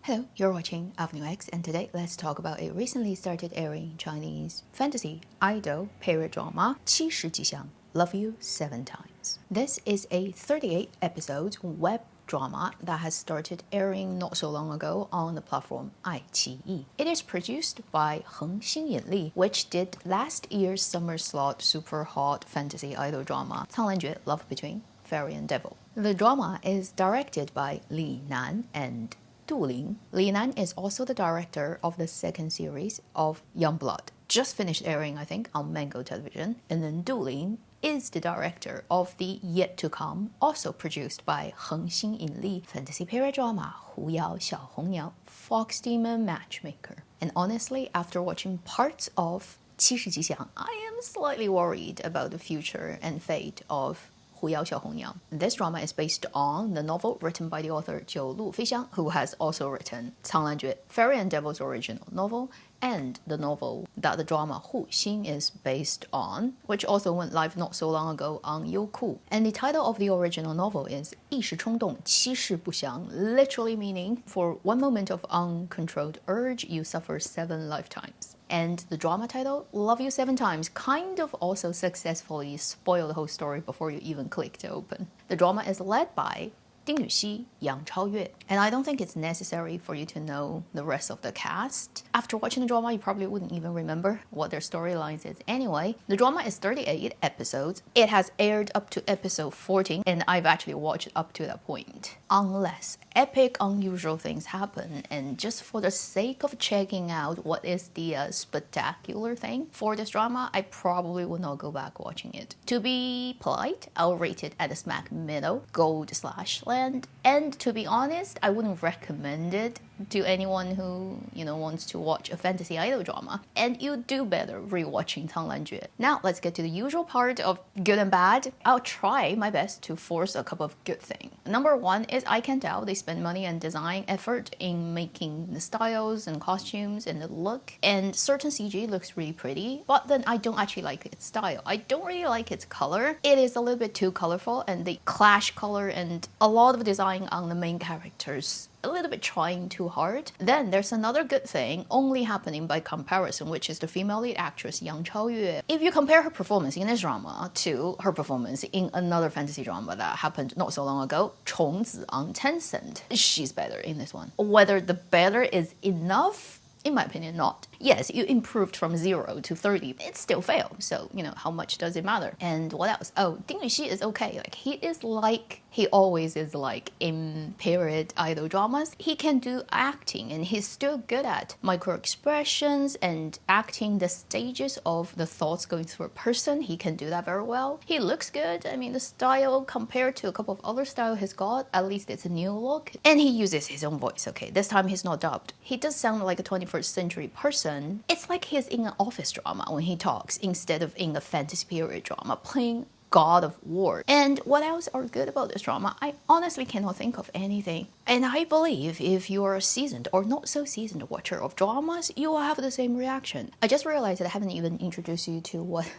Hello, you're watching Avenue X, and today let's talk about a recently started airing Chinese fantasy idol period drama, 70吉祥, Love You 7 Times. This is a 38 episode web drama that has started airing not so long ago on the platform iQIYI. It is produced by Heng Xinyin, which did last year's summer slot super hot fantasy idol drama 苍兰诀 Love Between Fairy and Devil. The drama is directed by Li Nan and Du Ling. Li Nan is also the director of the second series of Youngblood. Just finished airing, I think, on Mango Television. And then Du Ling is the director of the yet to come, also produced by Heng Xinyin fantasy period drama 狐妖小红娘 Fox Demon Matchmaker. And honestly, after watching parts of 70吉祥, I am slightly worried about the future and fate of 狐妖小红娘. This drama is based on the novel written by the author 九路飞香, who has also written 苍兰诀 Fairy and Devil's original novel, and the novel that the drama 护心 is based on, which also went live not so long ago on Youku. And the title of the original novel is 一时冲动七世不祥, literally meaning for one moment of uncontrolled urge you suffer 7 lifetimes. And the drama title, Love You 7 Times, kind of also successfully spoiled the whole story before you even click to open. The drama is led by 丁禹兮, Yang Chaoyue. And I don't think it's necessary for you to know the rest of the cast. After watching the drama, you probably wouldn't even remember what their storylines is anyway. The drama is 38 episodes. It has aired up to episode 14, and I've actually watched up to that point. Unless epic, unusual things happen, and just for the sake of checking out what is the spectacular thing for this drama, I probably will not go back watching it. To be polite, I'll rate it at a smack middle, gold/land. And to be honest, I wouldn't recommend it to anyone who, wants to watch a fantasy idol drama. And you do better rewatching 苍兰诀. Now, let's get to the usual part of good and bad. I'll try my best to force a couple of good things. Number one is I can tell they spend money and design effort in making the styles and costumes and the look. And certain CG looks really pretty, but then I don't actually like its style. I don't really like its color. It is a little bit too colorful, and they clash color and a lot of design on the main characters, a little bit trying too hard. Then there's another good thing only happening by comparison, which is the female lead actress Yang Chaoyue. If you compare her performance in this drama to her performance in another fantasy drama that happened not so long ago, 虫子 on Tencent, she's better in this one. Whether the better is enough, in my opinion, not. Yes, you improved from 0 to 30. It still failed. So, how much does it matter? And what else? Oh, Ding Yuxi is okay. He is like he always is like in period idol dramas. He can do acting, and he's still good at micro expressions and acting the stages of the thoughts going through a person. He can do that very well. He looks good. I mean, the style compared to a couple of other styles he's got, at least it's a new look. And he uses his own voice, okay? This time he's not dubbed. He does sound like a 21st century person. It's like he's in an office drama when he talks instead of in a fantasy period drama playing God of War. And what else are good about this drama? I honestly cannot think of anything. And I believe if you're a seasoned or not so seasoned watcher of dramas, you will have the same reaction. I just realized that I haven't even introduced you to what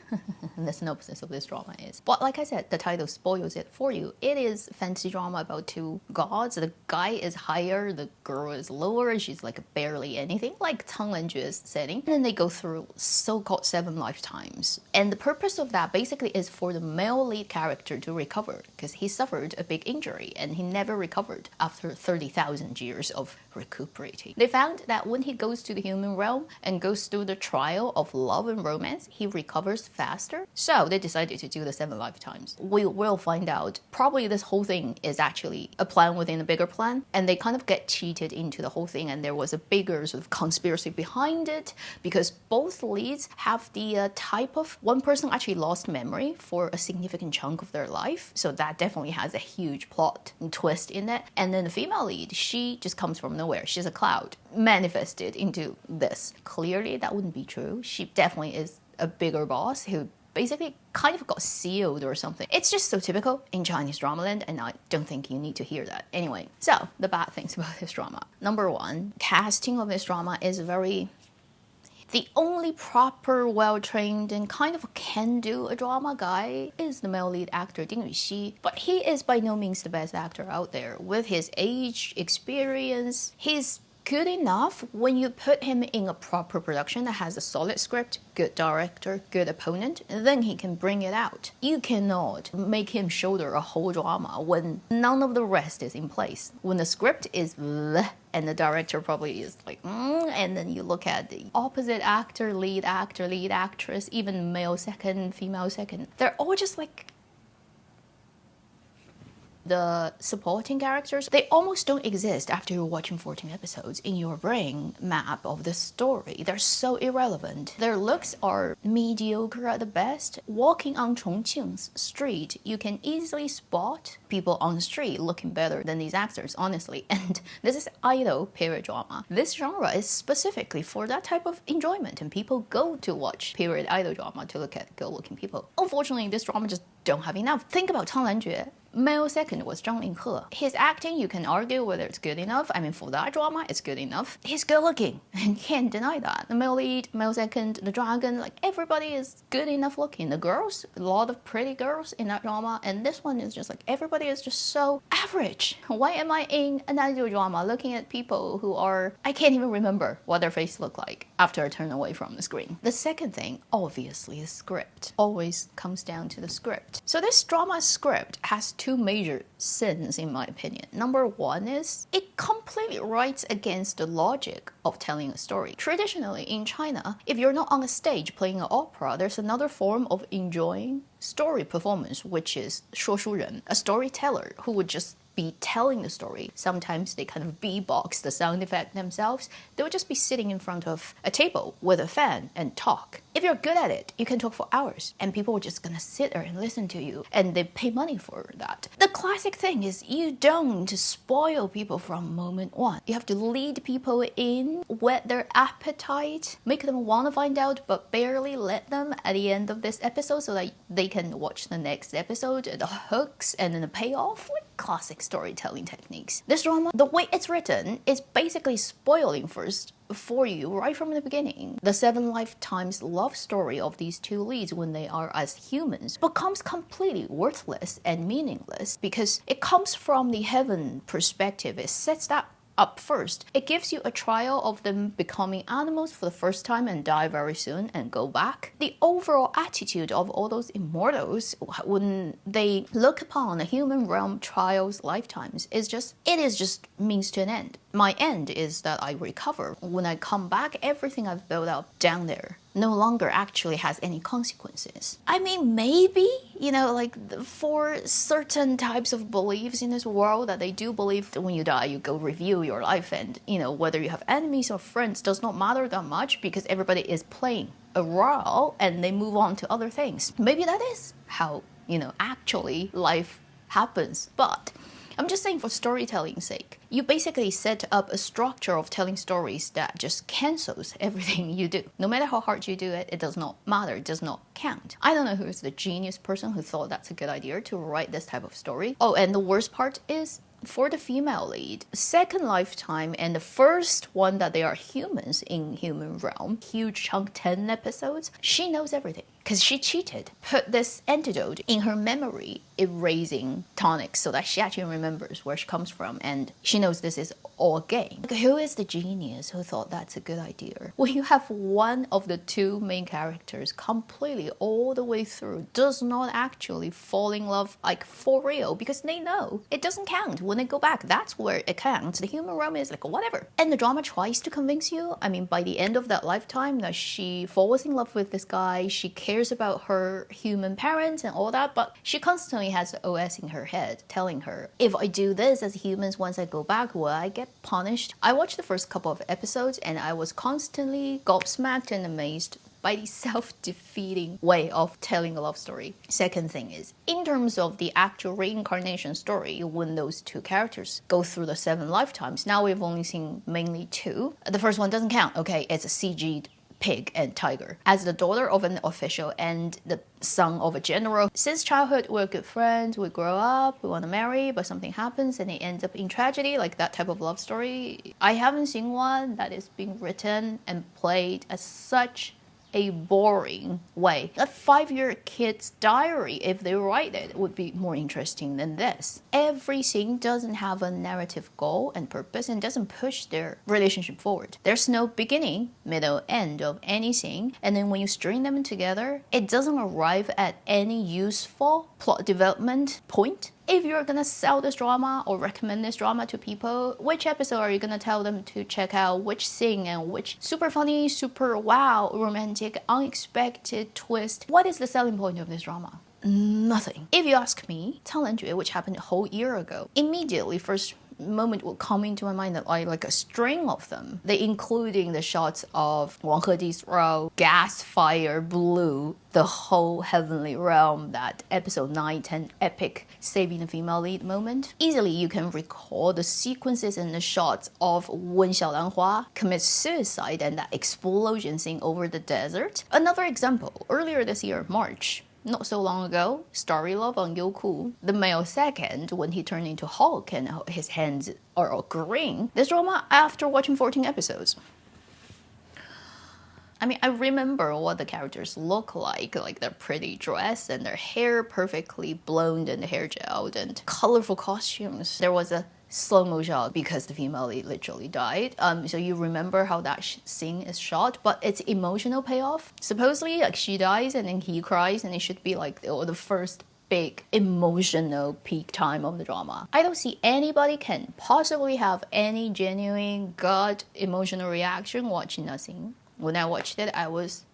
the synopsis of this drama is. But like I said, the title spoils it for you. It is a fantasy drama about two gods. The guy is higher, the girl is lower, she's like barely anything, like 苍兰诀 setting. And then they go through so-called 7 lifetimes. And the purpose of that basically is for the male lead character to recover, because he suffered a big injury and he never recovered after 30,000 years of recuperating. They found that when he goes to the human realm and goes through the trial of love and romance, he recovers faster. So they decided to do the 7 lifetimes. We will find out. Probably this whole thing is actually a plan within a bigger plan, and they kind of get cheated into the whole thing, and there was a bigger sort of conspiracy behind it, because both leads have the type of one person actually lost memory for a significant chunk of their life. So that definitely has a huge plot and twist in it. And then the female lead, she just comes from nowhere. She's a cloud manifested into this. Clearly that wouldn't be true. She definitely is a bigger boss who basically kind of got sealed or something. It's just so typical in Chinese drama land, and I don't think you need to hear that. Anyway, so the bad things about this drama. Number one, casting of this drama is very The only proper, well-trained, and kind of can-do a drama guy is the male lead actor Ding Yuxi, but he is by no means the best actor out there. With his age, experience, he's good enough when you put him in a proper production that has a solid script, good director, good opponent, then he can bring it out. You cannot make him shoulder a whole drama when none of the rest is in place. When the script is bleh, and the director probably is like, and then you look at the opposite actor, lead actress, even male second, female second. They're all just like, the supporting characters, they almost don't exist after you're watching 14 episodes in your brain map of the story. They're so irrelevant. Their looks are mediocre at the best. Walking on Chongqing's street, you can easily spot people on the street looking better than these actors, honestly. And this is idol period drama. This genre is specifically for that type of enjoyment, and people go to watch period idol drama to look at good-looking people. Unfortunately, this drama just don't have enough. Think about Tang Lanjue. Male second was Zhang Linghe. His acting, you can argue whether it's good enough. I mean, for that drama, it's good enough. He's good looking, and you can't deny that. The male lead, male second, the dragon, like everybody is good enough looking. The girls, a lot of pretty girls in that drama, and this one is just like everybody is just so average. Why am I in an idol drama looking at people who are, I can't even remember what their face look like after I turn away from the screen. The second thing, obviously, is script. Always comes down to the script. So this drama script has two major sins in my opinion. Number one is it completely writes against the logic of telling a story. Traditionally in China, if you're not on a stage playing an opera, there's another form of enjoying story performance, which is 说书人, a storyteller who would just be telling the story. Sometimes they kind of beatbox the sound effect themselves. They would just be sitting in front of a table with a fan and talk. If you're good at it, you can talk for hours and people are just gonna sit there and listen to you, and they pay money for that. The classic thing is you don't spoil people from moment one. You have to lead people in, whet their appetite, make them want to find out, but barely let them at the end of this episode so that they can watch the next episode, the hooks and then the payoff. Like classic storytelling techniques. This drama, the way it's written, is basically spoiling first for you right from the beginning. The 7 lifetimes love story of these two leads when they are as humans becomes completely worthless and meaningless because it comes from the heaven perspective. It sets that up first. It gives you a trial of them becoming animals for the first time and die very soon and go back. The overall attitude of all those immortals when they look upon the human realm trials lifetimes is just, it is just means to an end. My end is that I recover. When I come back, everything I've built up down there no longer actually has any consequences. I mean, maybe, you know, like for certain types of beliefs in this world that they do believe that when you die, you go review your life and, you know, whether you have enemies or friends does not matter that much because everybody is playing a role and they move on to other things. Maybe that is how, you know, actually life happens. But I'm just saying for storytelling's sake, you basically set up a structure of telling stories that just cancels everything you do. No matter how hard you do it, it does not matter, it does not count. I don't know who is the genius person who thought that's a good idea to write this type of story. Oh, and the worst part is, for the female lead, second lifetime and the first one that they are humans in human realm, huge chunk 10 episodes, she knows everything. Because she cheated, put this antidote in her memory, erasing tonics so that she actually remembers where she comes from and she knows this is all a game. Like, who is the genius who thought that's a good idea? When you have one of the two main characters completely all the way through does not actually fall in love like for real because they know it doesn't count. When they go back, that's where it counts. The human realm is like whatever. And the drama tries to convince you, I mean, by the end of that lifetime that she falls in love with this guy, she cares about her human parents and all that, but she constantly has the OS in her head telling her, if I do this as humans once I go back, will I get punished? I watched the first couple of episodes and I was constantly gobsmacked and amazed by the self-defeating way of telling a love story. Second thing is, in terms of the actual reincarnation story, when those two characters go through the 7 lifetimes, now we've only seen mainly 2. The first one doesn't count. Okay, it's a CG'd pig and tiger. As the daughter of an official and the son of a general, since childhood we're good friends, we grow up, we want to marry, but something happens and it ends up in tragedy, like that type of love story. I haven't seen one that is being written and played as such a boring way. A 5-year kid's diary, if they write it, would be more interesting than this. Every scene doesn't have a narrative goal and purpose and doesn't push their relationship forward. There's no beginning, middle, end of any scene, and then when you string them together, it doesn't arrive at any useful plot development point. If you're gonna sell this drama or recommend this drama to people, which episode are you gonna tell them to check out, which scene and which super funny, super wow, romantic, unexpected twist? What is the selling point of this drama? Nothing. If you ask me, 苍兰诀, which happened a whole year ago, immediately first moment will come into my mind that I like a string of them. They including the shots of Wang Hedi's throat, gas fire, blue, the whole heavenly realm, that episode 9-10 epic saving the female lead moment. Easily you can recall the sequences and the shots of Wen Xiaolanhua commits suicide and that explosion scene over the desert. Another example, earlier this year, March, not so long ago, Starry Love on Youku, the male second, when he turned into Hulk and his hands are all green. This drama, after watching 14 episodes, I mean, I remember what the characters look like their pretty dress and their hair perfectly blonde and hair gelled and colorful costumes. There was a slow-mo shot because the female lead literally died. So you remember how that scene is shot, but it's emotional payoff. Supposedly, like, she dies and then he cries, and it should be like the first big emotional peak time of the drama. I don't see anybody can possibly have any genuine gut emotional reaction watching that scene. When I watched it, I was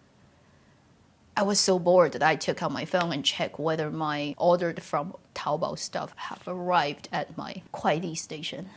so bored that I took out my phone and checked whether my ordered from Taobao stuff have arrived at my Kuaidi station.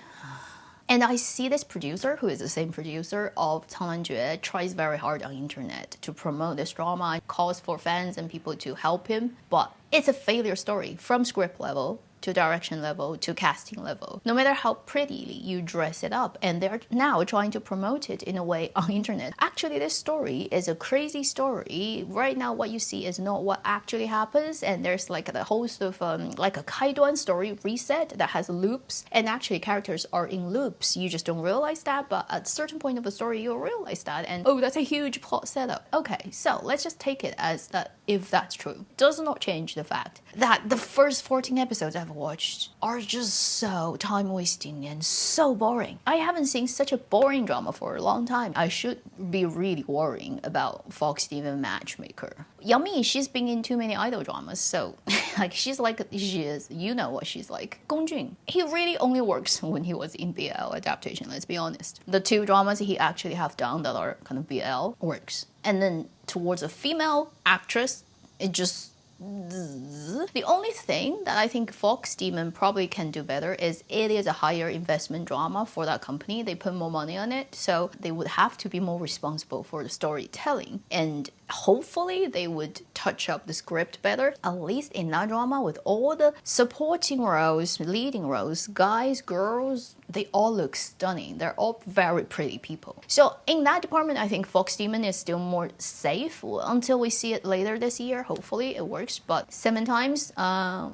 And I see this producer, who is the same producer of 苍兰诀, tries very hard on internet to promote this drama, calls for fans and people to help him, but it's a failure story from script level to direction level to casting level. No matter how prettily you dress it up, and they're now trying to promote it in a way on internet. Actually, this story is a crazy story. Right now, what you see is not what actually happens, and there's like the host of like a Kaiduan story reset that has loops, and actually characters are in loops. You just don't realize that, but at a certain point of the story, you'll realize that, and oh, that's a huge plot setup. Okay, so let's just take it as that if that's true. Does not change the fact that the first 14 episodes I've watched are just so time-wasting and so boring. I haven't seen such a boring drama for a long time. I should be really worrying about Fox Steven Matchmaker. Yang Mi, she's been in too many idol dramas, so like she's like she is. You know what she's like. Gong Jun, he really only works when he was in BL adaptation, let's be honest. The two dramas he actually have done that are kind of BL works. And then towards a female actress, it just... The only thing that I think Fox Demon probably can do better is it is a higher investment drama for that company. They put more money on it, so they would have to be more responsible for the storytelling. And hopefully they would touch up the script better. At least in that drama, with all the supporting roles, leading roles, guys, girls, they all look stunning. They're all very pretty people. So in that department, I think Fox Demon is still more safe until we see it later this year. Hopefully it works. But 7 times, I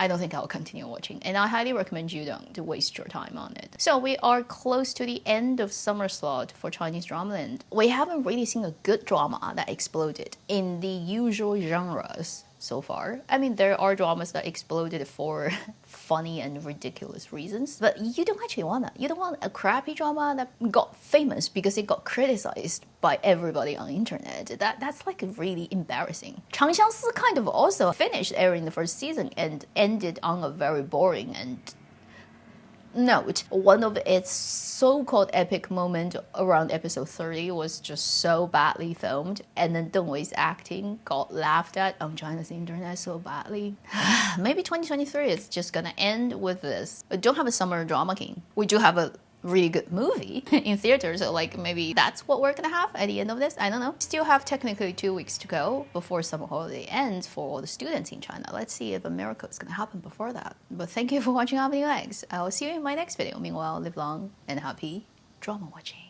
don't think I'll continue watching. And I highly recommend you don't to waste your time on it. So we are close to the end of summer slot for Chinese drama, and we haven't really seen a good drama that exploded in the usual genres so far. I mean, there are dramas that exploded for funny and ridiculous reasons, but you don't actually want that. You don't want a crappy drama that got famous because it got criticized by everybody on the internet. That's like really embarrassing. 长相思 kind of also finished airing the first season and ended on a very boring and note. One of its so-called epic moment around episode 30 was just so badly filmed, and then Deng Wei's acting got laughed at on China's internet so badly. Maybe 2023 is just gonna end with this. We don't have a summer drama king. We do have a really good movie in theaters, so like maybe that's what we're gonna have at the end of this. I don't know. Still have technically 2 weeks to go before summer holiday ends for all the students in China. Let's see if a miracle is gonna happen before that. But thank you for watching Avenue X. I will see you in my next video. Meanwhile, live long and happy drama watching.